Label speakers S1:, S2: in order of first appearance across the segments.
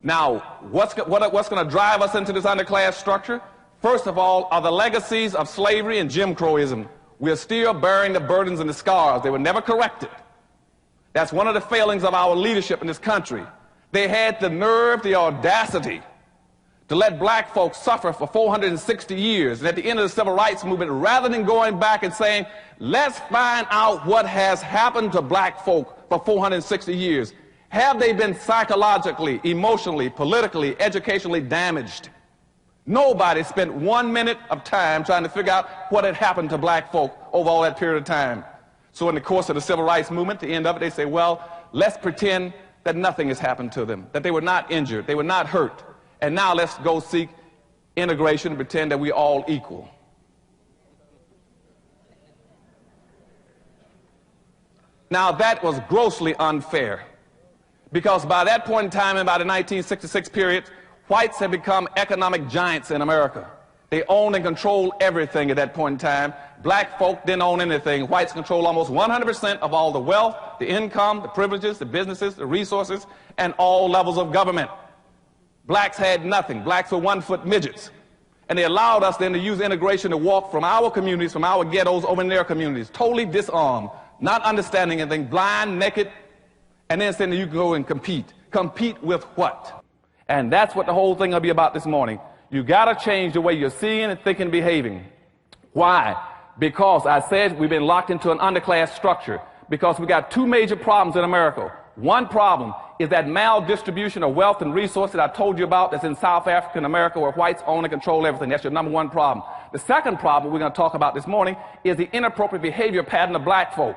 S1: Now, what's going to drive us into this underclass structure? First of all, are the legacies of slavery and Jim Crowism. We are still bearing the burdens and the scars. They were never corrected. That's one of the failings of our leadership in this country. They had the nerve, the audacity to let black folks suffer for 460 years. And at the end of the civil rights movement, rather than going back and saying, let's find out what has happened to black folk for 460 years. Have they been psychologically, emotionally, politically, educationally damaged? Nobody spent 1 minute of time trying to figure out what had happened to black folk over all that period of time. So in the course of the civil rights movement, at the end of it, they say, well, let's pretend that nothing has happened to them, that they were not injured, they were not hurt. And now let's go seek integration and pretend that we're all equal. Now that was grossly unfair, because by that point in time, in about the 1966 period, whites had become economic giants in America. They owned and controlled everything at that point in time. Black folk didn't own anything. Whites controlled almost 100% of all the wealth, the income, the privileges, the businesses, the resources, and all levels of government. Blacks had nothing. Blacks were one-foot midgets. And they allowed us then to use integration to walk from our communities, from our ghettos, over in their communities, totally disarmed, not understanding anything, blind, naked, and then saying that you can go and compete. Compete with what? And that's what the whole thing will be about this morning. You got to change the way you're seeing and thinking and behaving. Why? Because I said we've been locked into an underclass structure, because we got two major problems in America. One problem is that maldistribution of wealth and resources that I told you about that's in South African America, where whites own and control everything. That's your number one problem. The second problem we're going to talk about this morning is the inappropriate behavior pattern of black folk.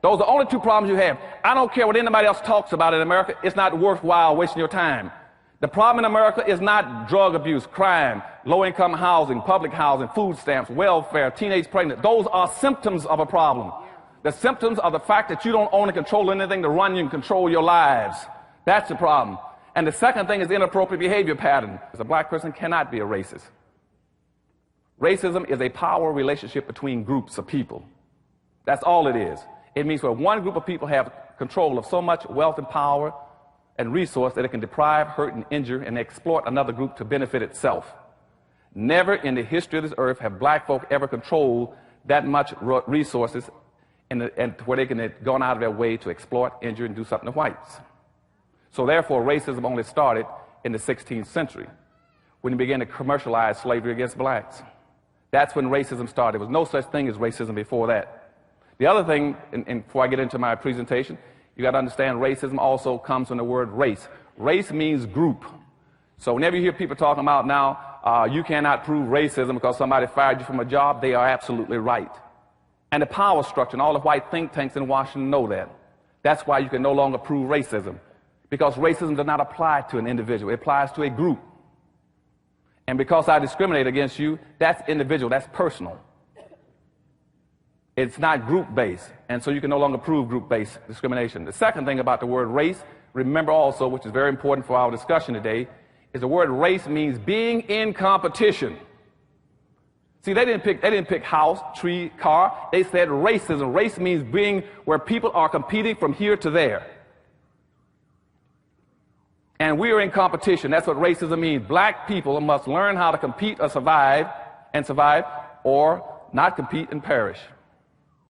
S1: Those are the only two problems you have. I don't care what anybody else talks about in America. It's not worthwhile wasting your time. The problem in America is not drug abuse, crime, low-income housing, public housing, food stamps, welfare, teenage pregnancy. Those are symptoms of a problem. The symptoms are the fact that you don't own and control anything to run you and control your lives. That's the problem. And the second thing is inappropriate behavior pattern. A black person cannot be a racist. Racism is a power relationship between groups of people. That's all it is. It means where one group of people have control of so much wealth and power and resource that it can deprive, hurt, and injure and exploit another group to benefit itself. Never in the history of this earth have black folk ever controlled that much resources and where they can have gone out of their way to exploit, injure, and do something to whites. So therefore, racism only started in the 16th century, when they began to commercialize slavery against blacks. That's when racism started. There was no such thing as racism before that. The other thing, and before I get into my presentation, you got to understand racism also comes from the word race. Race means group. So whenever you hear people talking about now, you cannot prove racism because somebody fired you from a job, they are absolutely right. And the power structure and all the white think tanks in Washington know that. That's why you can no longer prove racism, because racism does not apply to an individual. It applies to a group. And because I discriminate against you, that's individual, that's personal. It's not group-based, and so you can no longer prove group-based discrimination. The second thing about the word race, remember also, which is very important for our discussion today, is the word race means being in competition. See, they didn't pick house, tree, car. They said racism. Race means being where people are competing from here to there. And we are in competition. That's what racism means. Black people must learn how to compete or survive, or not compete and perish.